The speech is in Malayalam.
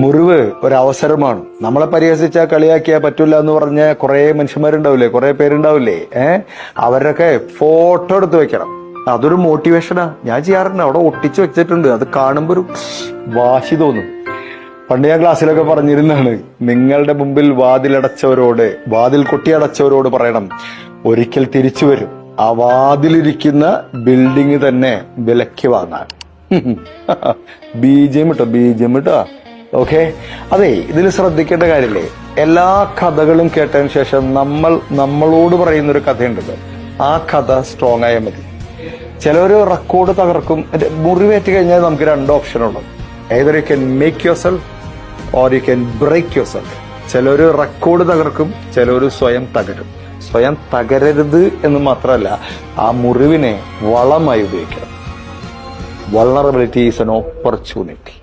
മുറിവ് ഒരവസരമാണ്. നമ്മളെ പരിഹസിച്ചാൽ കളിയാക്കിയാൽ പറ്റൂല എന്ന് പറഞ്ഞ കുറെ മനുഷ്യന്മാരുണ്ടാവില്ലേ, കുറെ പേരുണ്ടാവില്ലേ. അവരൊക്കെ ഫോട്ടോ എടുത്ത് വെക്കണം. അതൊരു മോട്ടിവേഷനാ. ഞാൻ ചെയ്യാറുണ്ട്, അവിടെ ഒട്ടിച്ചു വെച്ചിട്ടുണ്ട്. അത് കാണുമ്പോ ഒരു വാശി തോന്നും. പണ്ട് ഞാൻ ക്ലാസ്സിലൊക്കെ പറഞ്ഞിരുന്നാണ്, നിങ്ങളുടെ മുമ്പിൽ വാതിൽ കൊട്ടിയടച്ചവരോട് പറയണം, ഒരിക്കൽ തിരിച്ചു വരും. ആ വാതിലിരിക്കുന്ന ബിൽഡിംഗ് തന്നെ വിലയ്ക്ക് വാങ്ങാൻ. ബീജം ഇട്ടോ. ഓക്കെ. അതെ, ഇതിൽ ശ്രദ്ധിക്കേണ്ട കാര്യമില്ലേ, എല്ലാ കഥകളും കേട്ടതിന് ശേഷം നമ്മളോട് പറയുന്നൊരു കഥയുണ്ടല്ലോ, ആ കഥ സ്ട്രോങ് ആയാൽ മതി. ചിലവര് റെക്കോർഡ് തകർക്കും. മുറിവേറ്റ് കഴിഞ്ഞാൽ നമുക്ക് രണ്ട് ഓപ്ഷൻ ഉണ്ട്. either you can make yourself or you can break yourself. ചിലവര് റെക്കോർഡ് തകർക്കും, ചിലവര് സ്വയം തകരും. സ്വയം തകരരുത് എന്ന് മാത്രമല്ല, ആ മുറിവിനെ വളമായി ഉപയോഗിക്കണം. Vulnerability is an opportunity.